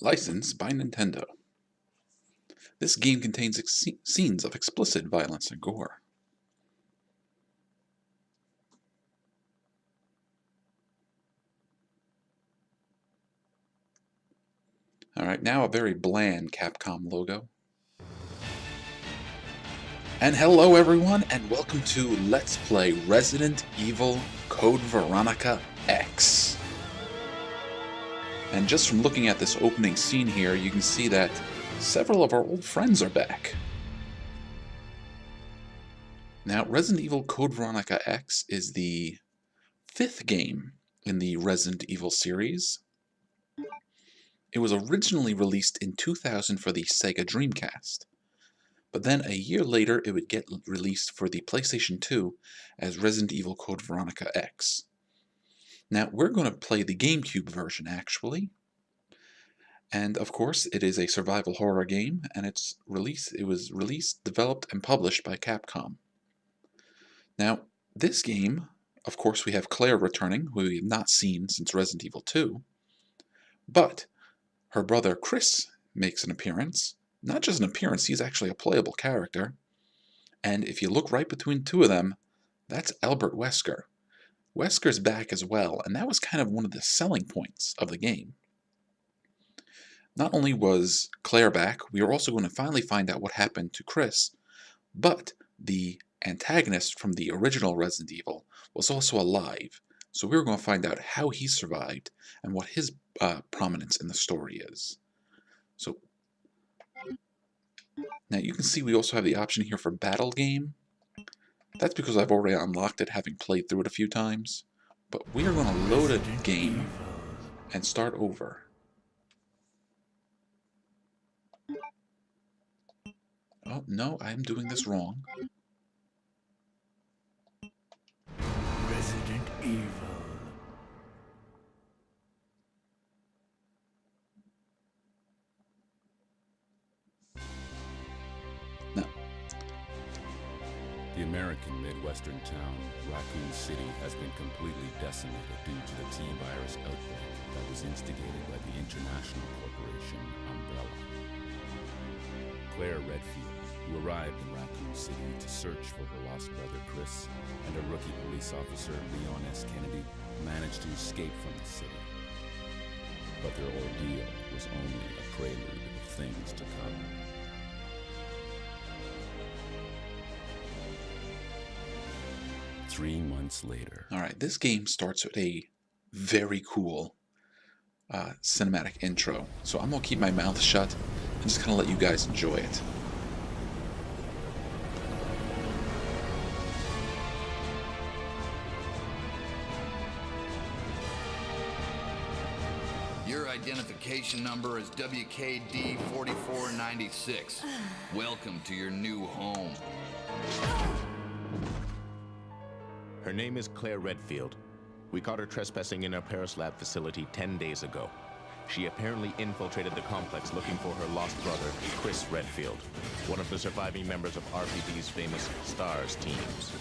Licensed by Nintendo. This game contains scenes of explicit violence and gore. Alright, now a very bland Capcom logo. And hello everyone, and welcome to Let's Play Resident Evil Code Veronica X. And just from looking at this opening scene here, you can see that several of our old friends are back. Now, Resident Evil Code Veronica X is the 5th game in the Resident Evil series. It was originally released in 2000 for the Sega Dreamcast, but then a year later it would get released for the PlayStation 2 as Resident Evil Code Veronica X. Now, we're going to play the GameCube version, actually. And, of course, it is a survival horror game, and it was released, developed, and published by Capcom. Now, this game, of course, we have Claire returning, who we have not seen since Resident Evil 2. But her brother Chris makes an appearance. Not just an appearance, he's actually a playable character. And if you look right between two of them, that's Albert Wesker. Wesker's back as well, and that was kind of one of the selling points of the game. Not only was Claire back, we are also going to finally find out what happened to Chris, but the antagonist from the original Resident Evil was also alive, so we're going to find out how he survived and what his prominence in the story is. So, now you can see we also have the option here for Battle Game. That's because I've already unlocked it, having played through it a few times. But we are going to load a game and start over. Oh, no, I'm doing this wrong. Resident Evil. No. The American Midwestern town, Raccoon City, has been completely decimated due to the T-virus outbreak that was instigated by the international corporation Umbrella. Claire Redfield, who arrived in Raccoon City to search for her lost brother Chris, and a rookie police officer, Leon S. Kennedy, managed to escape from the city. But their ordeal was only a prelude of things to come. Three months later. Alright, this game starts with a very cool cinematic intro. So I'm going to keep my mouth shut and just kind of let you guys enjoy it. Your identification number is WKD 4496. Welcome to your new home. Her name is Claire Redfield. We caught her trespassing in our Paris lab facility 10 days ago. She apparently infiltrated the complex looking for her lost brother, Chris Redfield, one of the surviving members of RPD's famous STARS teams.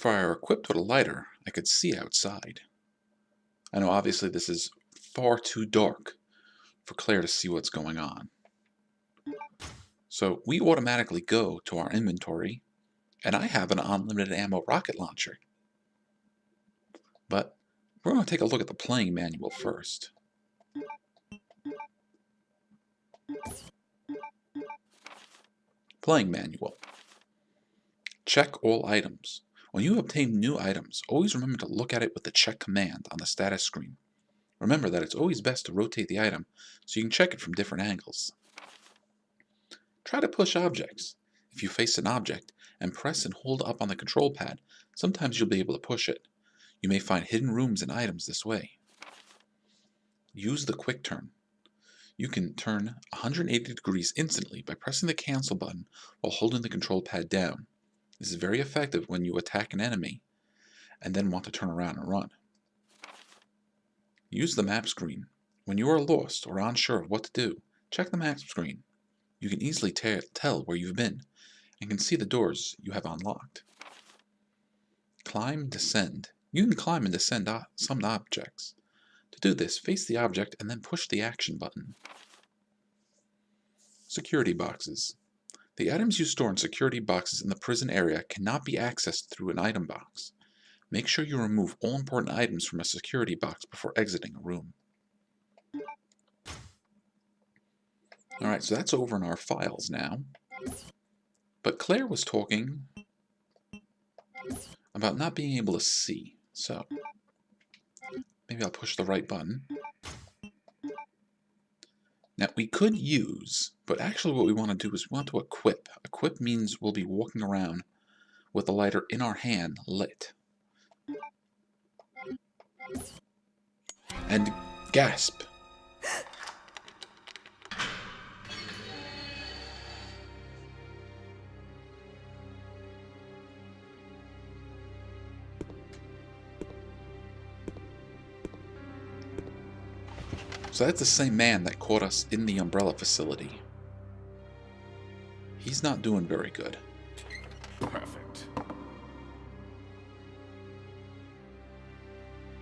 If I were equipped with a lighter, I could see outside. I know obviously this is far too dark for Claire to see what's going on. So we automatically go to our inventory, and I have an unlimited ammo rocket launcher. But we're going to take a look at the playing manual first. Playing manual. Check all items. When you obtain new items, always remember to look at it with the check command on the status screen. Remember that it's always best to rotate the item so you can check it from different angles. Try to push objects. If you face an object and press and hold up on the control pad, sometimes you'll be able to push it. You may find hidden rooms and items this way. Use the quick turn. You can turn 180 degrees instantly by pressing the cancel button while holding the control pad down. This is very effective when you attack an enemy and then want to turn around and run. Use the map screen. When you are lost or unsure of what to do, check the map screen. You can easily tell where you've been and can see the doors you have unlocked. Climb, descend. You can climb and descend some objects. To do this, face the object and then push the action button. Security boxes. The items you store in security boxes in the prison area cannot be accessed through an item box. Make sure you remove all important items from a security box before exiting a room. Alright, so that's over in our files now. But Claire was talking about not being able to see. So, maybe I'll push the right button. Now, we could use, but actually what we want to do is we want to equip. Equip means we'll be walking around with the lighter in our hand lit. And gasp. So that's the same man that caught us in the umbrella facility. He's not doing very good. Perfect.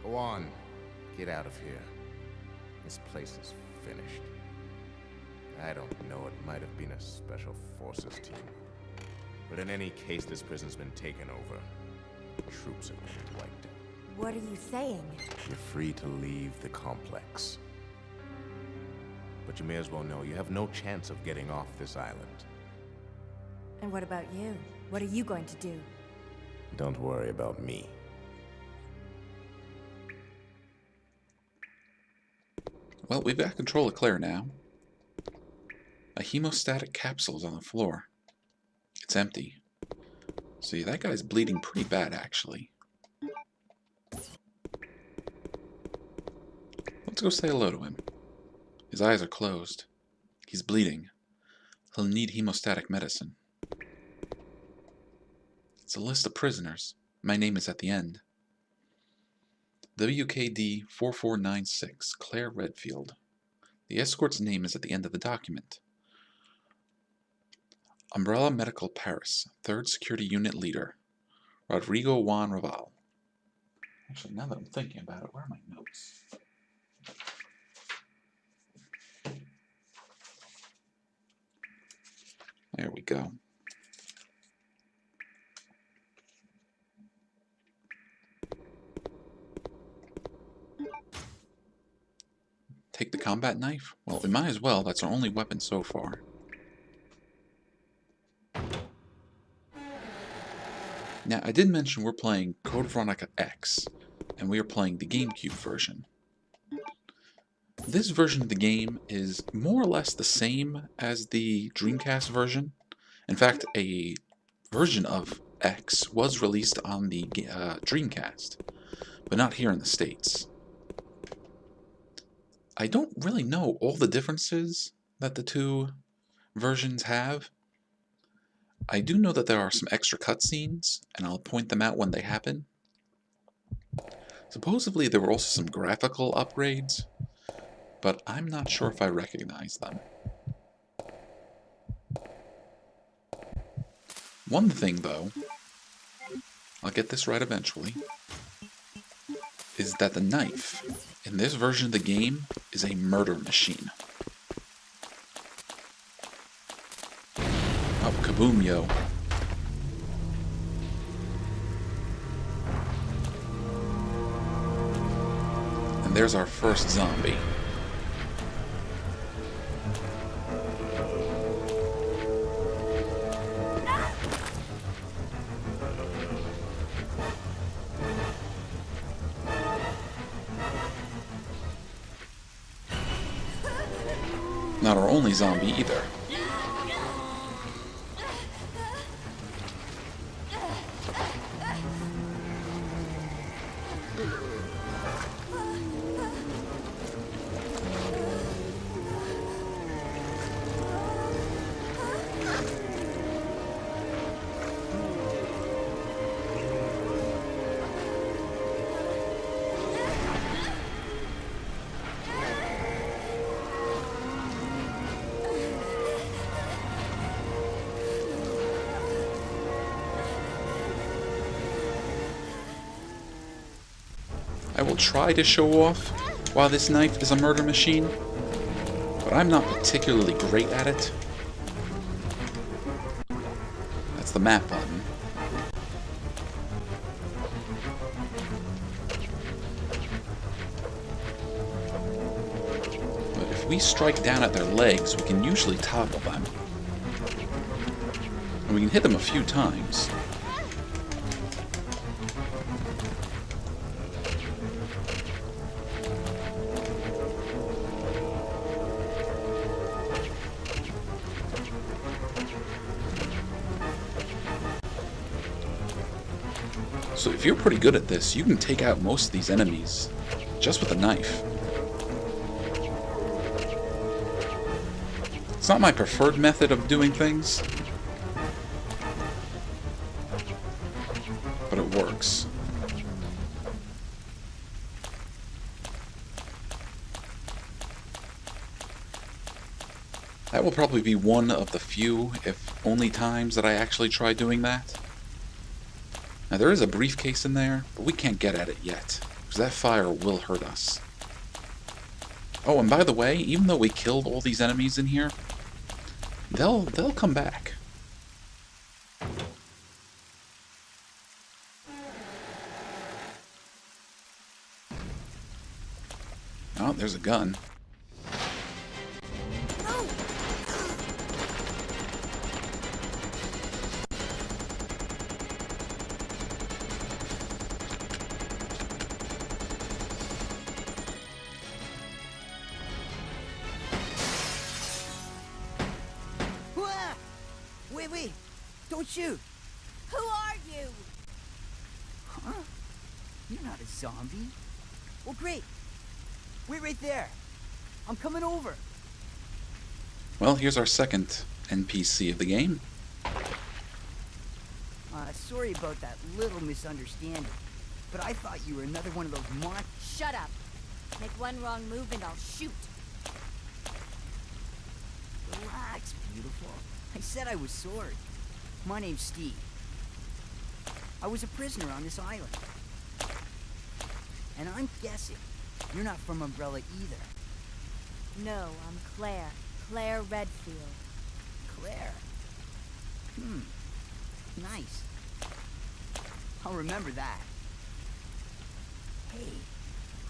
Go on. Get out of here. This place is finished. I don't know, it might have been a special forces team. But in any case, this prison's been taken over. The troops have been wiped out. What are you saying? You're free to leave the complex. But you may as well know you have no chance of getting off this island. And what about you? What are you going to do? Don't worry about me. Well, we've got control of Claire now. A hemostatic capsule is on the floor. It's empty. See, that guy's bleeding pretty bad, actually. Let's go say hello to him. His eyes are closed. He's bleeding. He'll need hemostatic medicine. It's a list of prisoners. My name is at the end. WKD 4496, Claire Redfield. The escort's name is at the end of the document. Umbrella Medical Paris, 3rd Security Unit Leader, Rodrigo Juan Raval. Actually, now that I'm thinking about it, where are my notes? There we go. Take the combat knife? Well, we might as well. That's our only weapon so far. Now, I did mention we're playing Code Veronica X, and we are playing the GameCube version. This version of the game is more or less the same as the Dreamcast version. In fact, a version of X was released on the Dreamcast, but not here in the States. I don't really know all the differences that the two versions have. I do know that there are some extra cutscenes, and I'll point them out when they happen. Supposedly there were also some graphical upgrades, but I'm not sure if I recognize them. One thing, though, I'll get this right eventually, is that the knife in this version of the game is a murder machine. Oh, kaboom, yo. And there's our first zombie. Not our only zombie either. I will try to show off why this knife is a murder machine, but I'm not particularly great at it. That's the map button. But if we strike down at their legs, we can usually topple them. And we can hit them a few times. So if you're pretty good at this, you can take out most of these enemies just with a knife. It's not my preferred method of doing things, but it works. That will probably be one of the few, if only times, that I actually try doing that. Now there is a briefcase in there, but we can't get at it yet, because that fire will hurt us. Oh, and by the way, even though we killed all these enemies in here, they'll come back. Oh, there's a gun. Wait, don't shoot. Who are you? Huh? You're not a zombie. Well, great. Wait right there. I'm coming over. Well, here's our second NPC of the game. Sorry about that little misunderstanding, but I thought you were another one of those Shut up. Make one wrong move and I'll shoot. Relax, beautiful. I said I was sorry. My name's Steve. I was a prisoner on this island. And I'm guessing you're not from Umbrella either. No, I'm Claire. Claire Redfield. Claire? Nice. I'll remember that. Hey,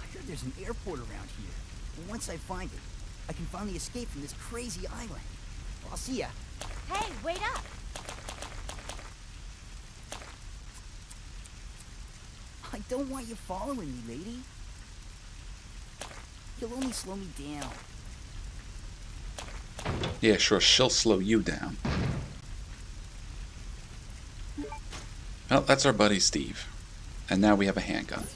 I heard there's an airport around here. And once I find it, I can finally escape from this crazy island. I'll see ya. Hey, wait up! I don't want you following me, lady. You'll only slow me down. Yeah, sure, she'll slow you down. Well, that's our buddy Steve. And now we have a handgun.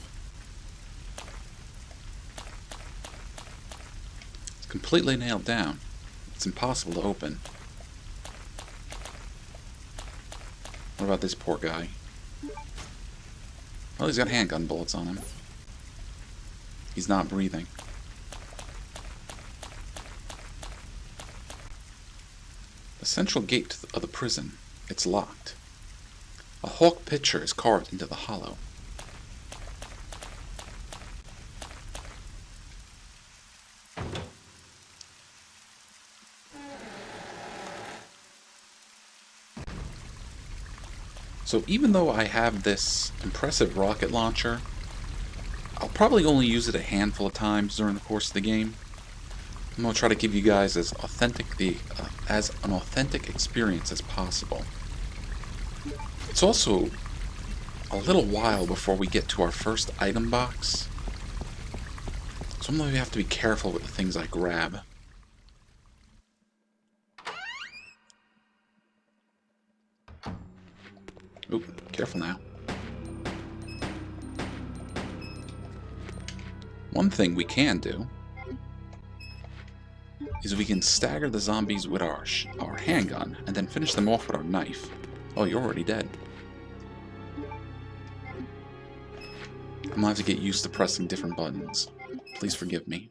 It's completely nailed down. It's impossible to open. What about this poor guy? Well, he's got handgun bullets on him. He's not breathing. The central gate of the prison, it's locked. A hawk picture is carved into the hollow. So even though I have this impressive rocket launcher, I'll probably only use it a handful of times during the course of the game. I'm going to try to give you guys as an authentic experience as possible. It's also a little while before we get to our first item box, so I'm going to have to be careful with the things I grab. Oop, careful now. One thing we can do is we can stagger the zombies with our handgun and then finish them off with our knife. Oh, you're already dead. I'm gonna have to get used to pressing different buttons. Please forgive me.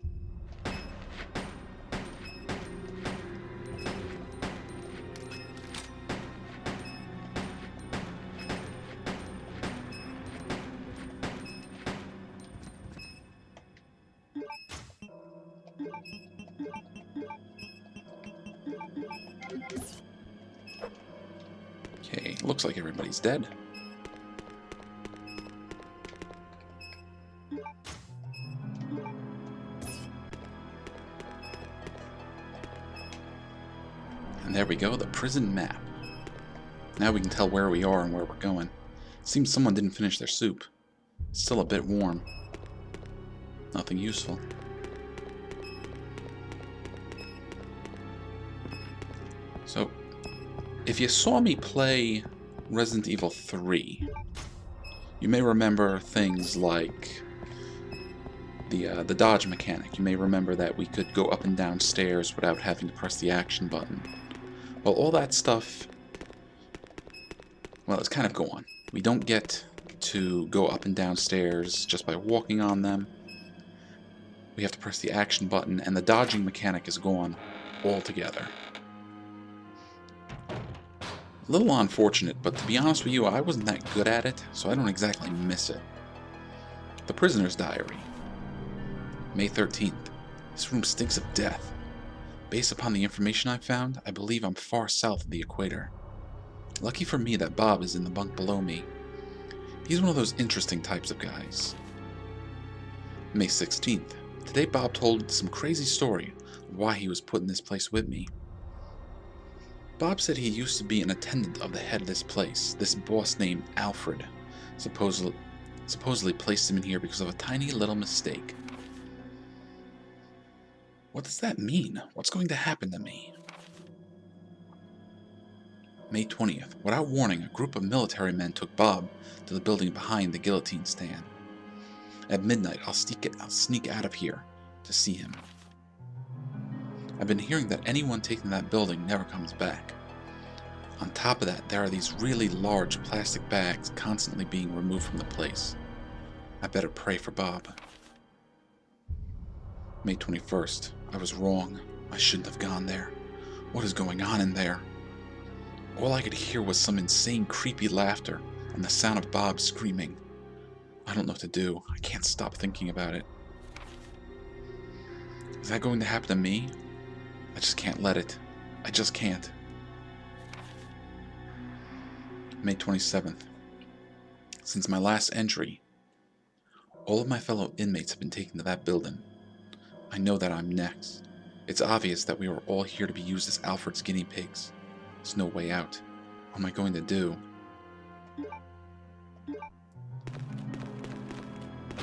Okay, looks like everybody's dead. And there we go, the prison map. Now we can tell where we are and where we're going. Seems someone didn't finish their soup. It's still a bit warm. Nothing useful. So, if you saw me play Resident Evil 3, you may remember things like the dodge mechanic. You may remember that we could go up and down stairs without having to press the action button. Well, all that stuff, well, it's kind of gone. We don't get to go up and down stairs just by walking on them. We have to press the action button, and the dodging mechanic is gone altogether. A little unfortunate, but to be honest with you, I wasn't that good at it, so I don't exactly miss it. The Prisoner's Diary. May 13th. This room stinks of death. Based upon the information I've found, I believe I'm far south of the equator. Lucky for me that Bob is in the bunk below me. He's one of those interesting types of guys. May 16th. Today Bob told some crazy story of why he was put in this place with me. Bob said he used to be an attendant of the head of this place, this boss named Alfred. Supposedly placed him in here because of a tiny little mistake. What does that mean? What's going to happen to me? May 20th. Without warning, a group of military men took Bob to the building behind the guillotine stand. At midnight, I'll sneak out of here to see him. I've been hearing that anyone taken to that building never comes back. On top of that, there are these really large plastic bags constantly being removed from the place. I better pray for Bob. May 21st. I was wrong. I shouldn't have gone there. What is going on in there? All I could hear was some insane creepy laughter and the sound of Bob screaming. I don't know what to do. I can't stop thinking about it. Is that going to happen to me? I just can't let it. I just can't. May 27th. Since my last entry, all of my fellow inmates have been taken to that building. I know that I'm next. It's obvious that we were all here to be used as Alfred's guinea pigs. There's no way out. What am I going to do?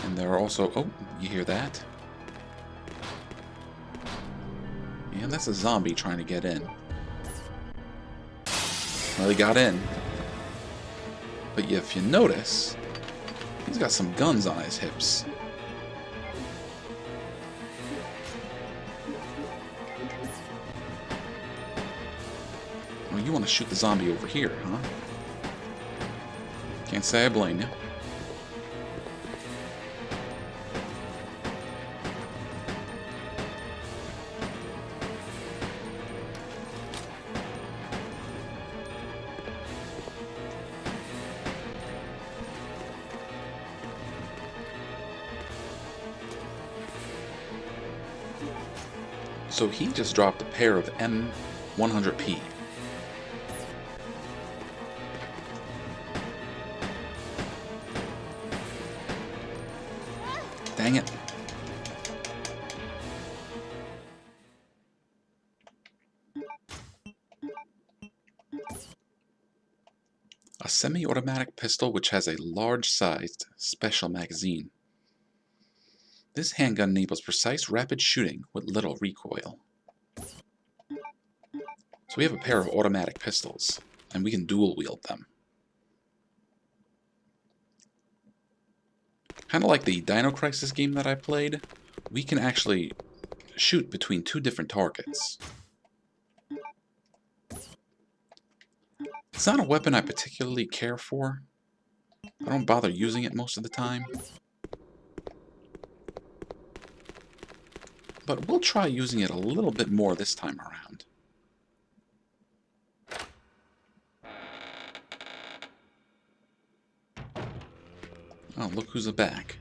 And there are also... Oh, you hear that? Yeah, that's a zombie trying to get in. Well, he got in. But if you notice, he's got some guns on his hips. Well, you want to shoot the zombie over here, huh? Can't say I blame you. So he just dropped a pair of M100P. Dang it. A semi-automatic pistol which has a large-sized special magazine. This handgun enables precise, rapid shooting with little recoil. So we have a pair of automatic pistols, and we can dual-wield them. Kind of like the Dino Crisis game that I played, we can actually shoot between two different targets. It's not a weapon I particularly care for. I don't bother using it most of the time. But we'll try using it a little bit more this time around. Oh, look who's back.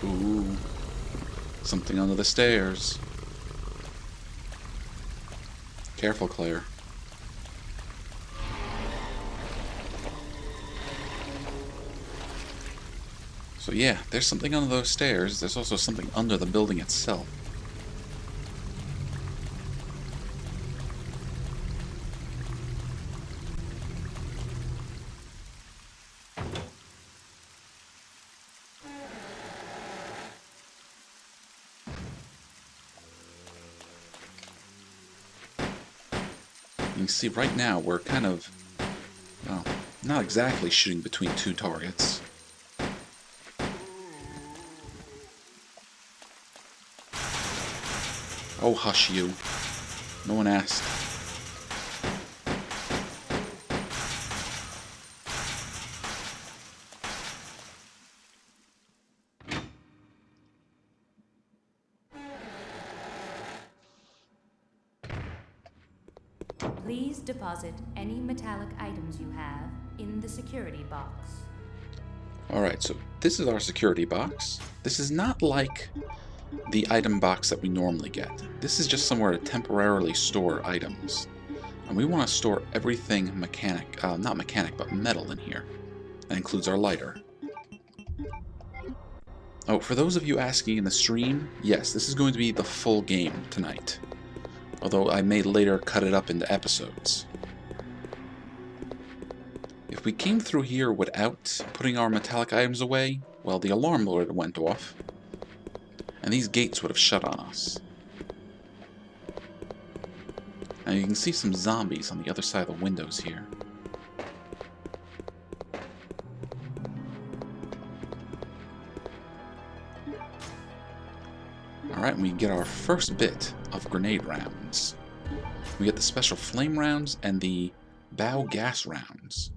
Ooh, something under the stairs. Careful, Claire. So yeah, there's something under those stairs. There's also something under the building itself. You can see right now we're kind of, well, not exactly shooting between two targets. Oh, hush you. No one asked. Please deposit any metallic items you have in the security box. Alright, so this is our security box. This is not like the item box that we normally get. This is just somewhere to temporarily store items. And we want to store everything not mechanic, but metal in here. That includes our lighter. Oh, for those of you asking in the stream, yes, this is going to be the full game tonight. Although I may later cut it up into episodes. If we came through here without putting our metallic items away, well, the alarm would have went off. And these gates would have shut on us. Now you can see some zombies on the other side of the windows here. Alright, we get our first bit of grenade rounds. We get the special flame rounds and the bow gas rounds.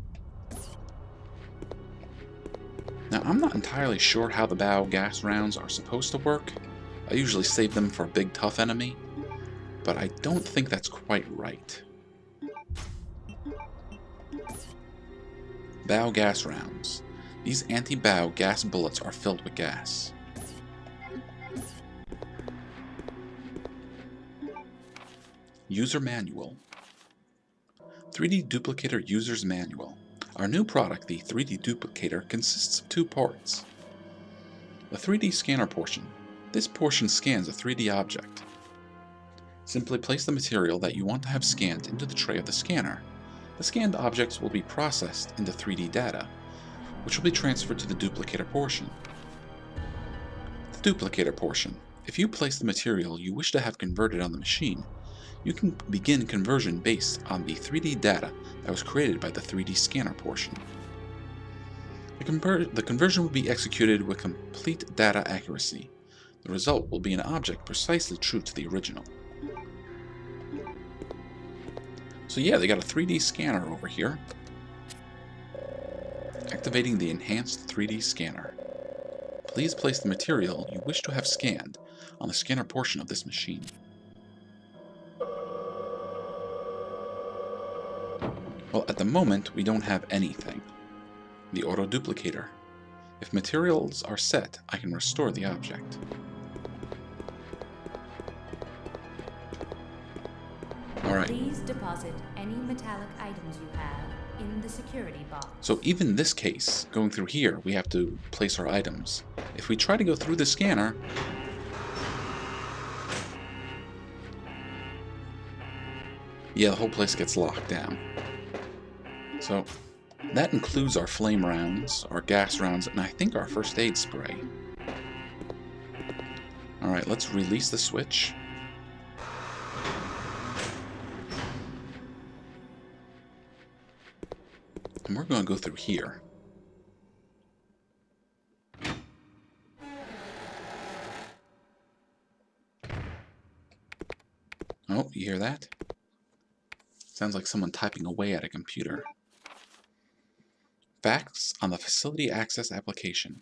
Now, I'm not entirely sure how the bow gas rounds are supposed to work. I usually save them for a big tough enemy, but I don't think that's quite right. Bow gas rounds. These anti-bow gas bullets are filled with gas. User Manual. 3D Duplicator User's Manual. Our new product, the 3D Duplicator, consists of two parts. The 3D scanner portion. This portion scans a 3D object. Simply place the material that you want to have scanned into the tray of the scanner. The scanned objects will be processed into 3D data, which will be transferred to the duplicator portion. The duplicator portion. If you place the material you wish to have converted on the machine, you can begin conversion based on the 3D data that was created by the 3D scanner portion. The conversion will be executed with complete data accuracy. The result will be an object precisely true to the original. So yeah, they got a 3D scanner over here. Activating the enhanced 3D scanner. Please place the material you wish to have scanned on the scanner portion of this machine. Well, at the moment, we don't have anything. The auto-duplicator. If materials are set, I can restore the object. Alright. Please deposit any metallic items you have in the security box. So even in this case, going through here, we have to place our items. If we try to go through the scanner, yeah, the whole place gets locked down. So that includes our flame rounds, our gas rounds, and I think our first aid spray. Alright, let's release the switch. And we're going to go through here. Oh, you hear that? Sounds like someone typing away at a computer. Facts on the Facility Access application.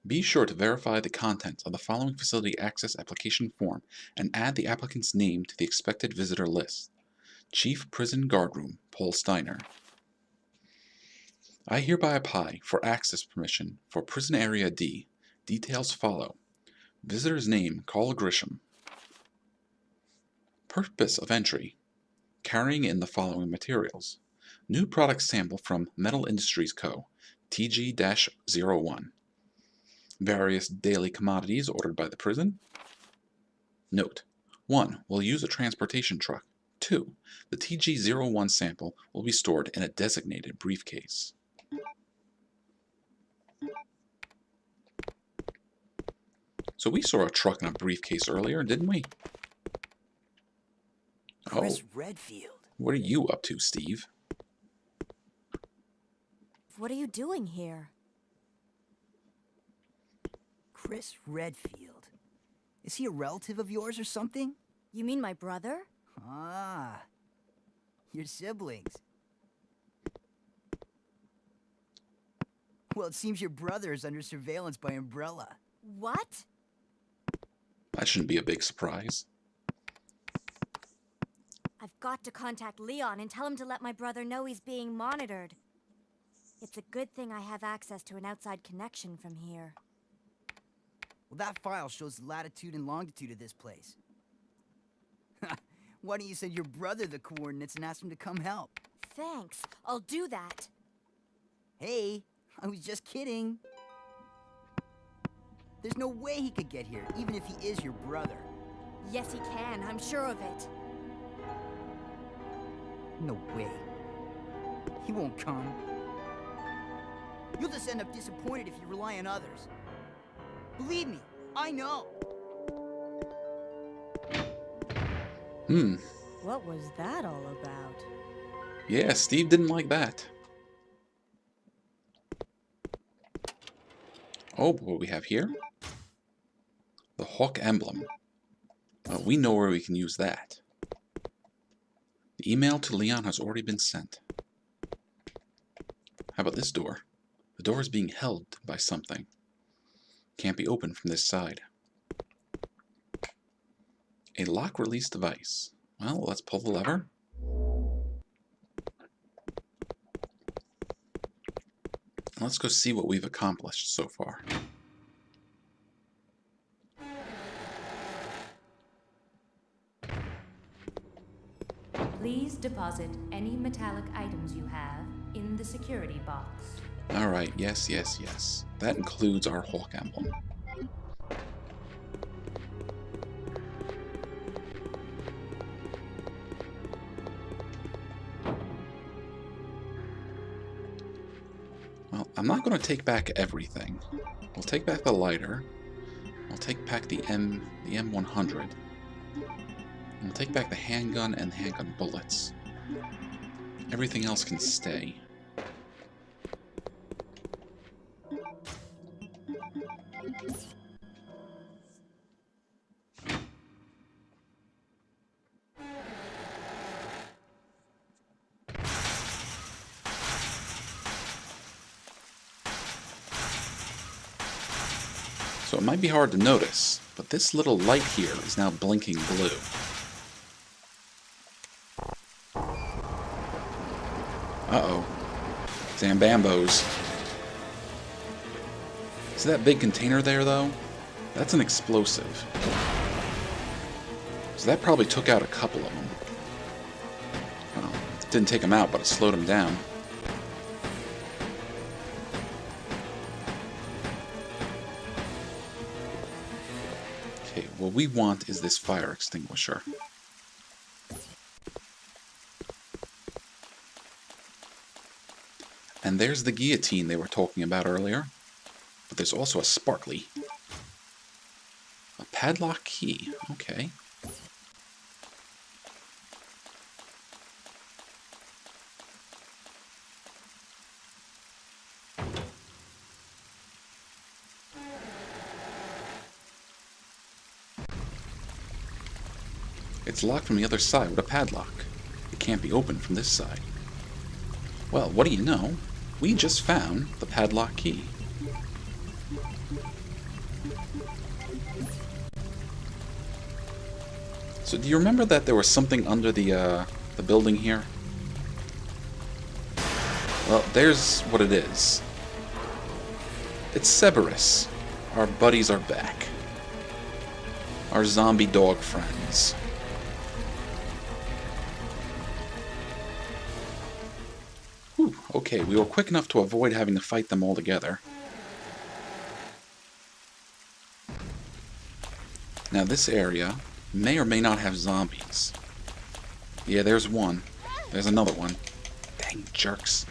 Be sure to verify the contents of the following Facility Access application form and add the applicant's name to the expected visitor list. Chief Prison Guardroom, Paul Steiner. I hereby apply for access permission for Prison Area D. Details follow. Visitor's name, Carl Grisham. Purpose of entry. Carrying in the following materials. New product sample from Metal Industries Co. TG-01. Various daily commodities ordered by the prison. Note: 1. We'll use a transportation truck. 2. The TG-01 sample will be stored in a designated briefcase. So we saw a truck and a briefcase earlier, didn't we? Chris Redfield. What are you up to, Steve? What are you doing here? Chris Redfield. Is he a relative of yours or something? You mean my brother? Ah, your siblings. Well, it seems your brother is under surveillance by Umbrella. What? That shouldn't be a big surprise. I've got to contact Leon and tell him to let my brother know he's being monitored. It's a good thing I have access to an outside connection from here. Well, that file shows the latitude and longitude of this place. Why don't you send your brother the coordinates and ask him to come help? Thanks. I'll do that. Hey, I was just kidding. There's no way he could get here, even if he is your brother. Yes, he can. I'm sure of it. No way. He won't come. You'll just end up disappointed if you rely on others. Believe me, I know. What was that all about? Yeah, Steve didn't like that. Oh, what we have here? The Hawk emblem. We know where we can use that. The email to Leon has already been sent. How about this door? The door is being held by something. Can't be opened from this side. A lock release device. Well, let's pull the lever. Let's go see what we've accomplished so far. Please deposit any metallic items you have in the security box. Alright, yes, yes, yes. That includes our Hawk emblem. Well, I'm not going to take back everything. We'll take back the lighter. We'll take back the M100. We'll take back the handgun and the handgun bullets. Everything else can stay. So it might be hard to notice, but this little light here is now blinking blue. Uh-oh. Zambambos. See that big container there, though? That's an explosive. So that probably took out a couple of them. Well, it didn't take them out, but it slowed them down. Okay, what we want is this fire extinguisher. And there's the guillotine they were talking about earlier. But there's also a sparkly. A padlock key. Okay. It's locked from the other side with a padlock. It can't be opened from this side. Well, what do you know? We just found the padlock key. So do you remember that there was something under the building here? Well, there's what it is. It's Cerberus. Our buddies are back. Our zombie dog friends. Whew, okay, we were quick enough to avoid having to fight them all together. Now this area may or may not have zombies. Yeah, there's one. There's another one. Dang jerks.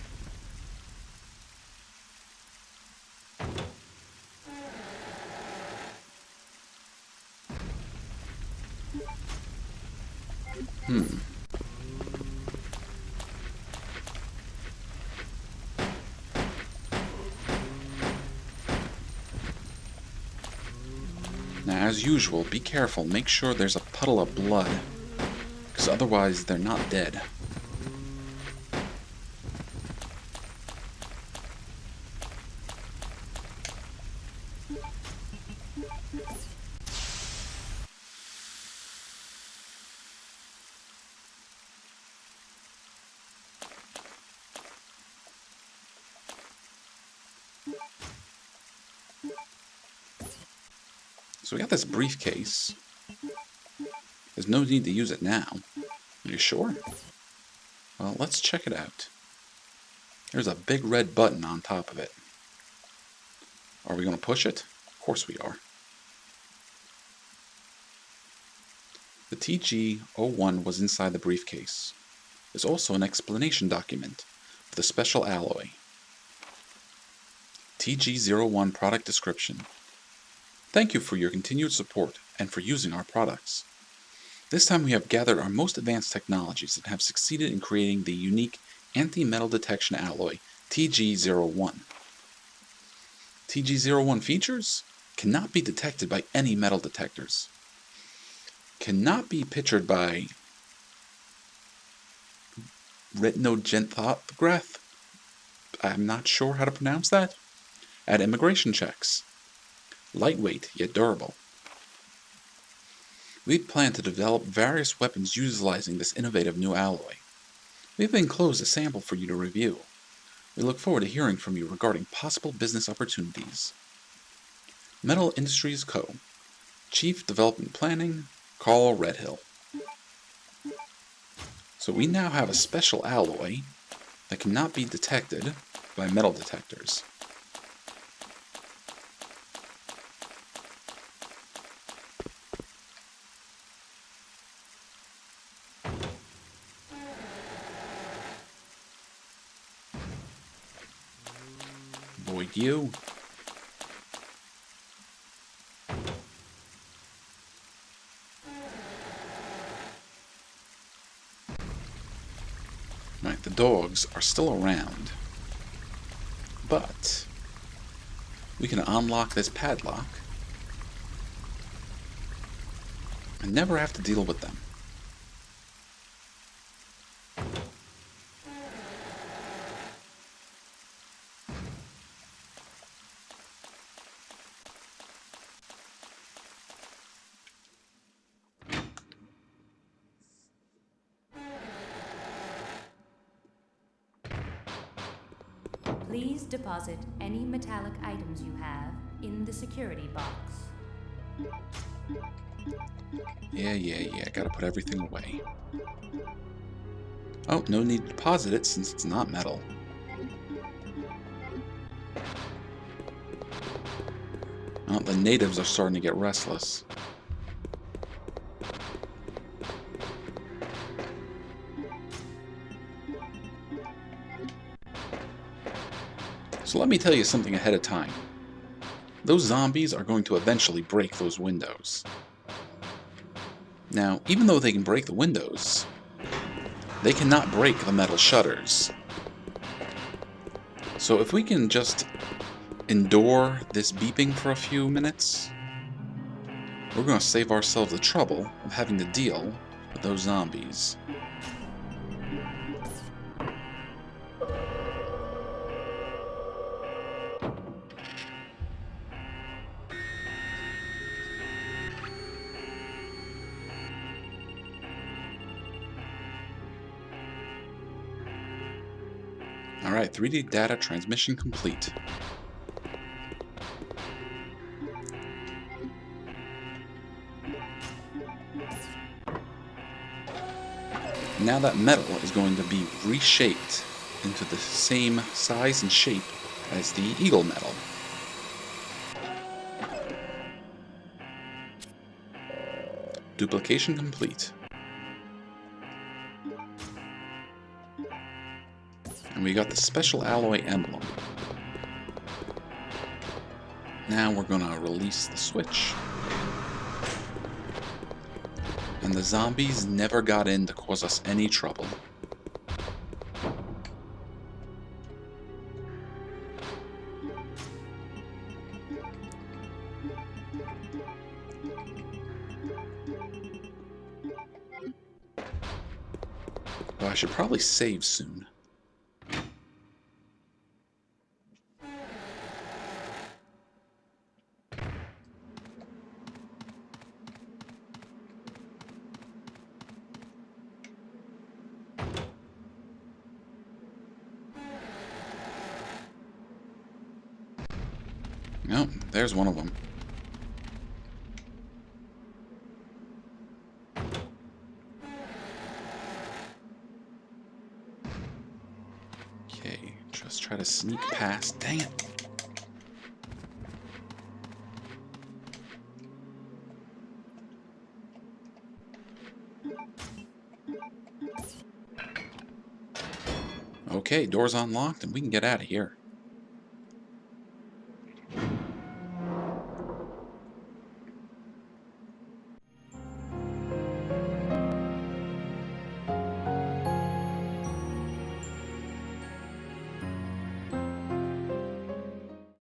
Now, as usual, be careful. Make sure there's a puddle of blood, because otherwise they're not dead. So we got this briefcase. There's no need to use it now. Are you sure? Well, let's check it out. There's a big red button on top of it. Are we going to push it? Of course we are. The TG-01 was inside the briefcase. There's also an explanation document for the special alloy. TG-01 product description. Thank you for your continued support and for using our products. This time we have gathered our most advanced technologies and have succeeded in creating the unique anti-metal detection alloy TG-01. TG-01 features cannot be detected by any metal detectors. Cannot be pictured by retinogenthograph. I'm not sure how to pronounce that. At immigration checks. Lightweight, yet durable. We plan to develop various weapons utilizing this innovative new alloy. We have enclosed a sample for you to review. We look forward to hearing from you regarding possible business opportunities. Metal Industries Co. Chief Development Planning, Carl Redhill. So we now have a special alloy that cannot be detected by metal detectors. Boy, you. Right, the dogs are still around, but we can unlock this padlock and never have to deal with them. Please deposit any metallic items you have in the security box. Yeah. Gotta put everything away. Oh, no need to deposit it since it's not metal. Oh, the natives are starting to get restless. So let me tell you something ahead of time. Those zombies are going to eventually break those windows. Now, even though they can break the windows, they cannot break the metal shutters. So if we can just endure this beeping for a few minutes, we're going to save ourselves the trouble of having to deal with those zombies. Alright, 3D data transmission complete. Now that metal is going to be reshaped into the same size and shape as the eagle metal. Duplication complete. And we got the special alloy emblem. Now we're going to release the switch. And the zombies never got in to cause us any trouble. Well, I should probably save soon. Nope, there's one of them. Okay, just try to sneak past. Dang it. Okay, door's unlocked and we can get out of here.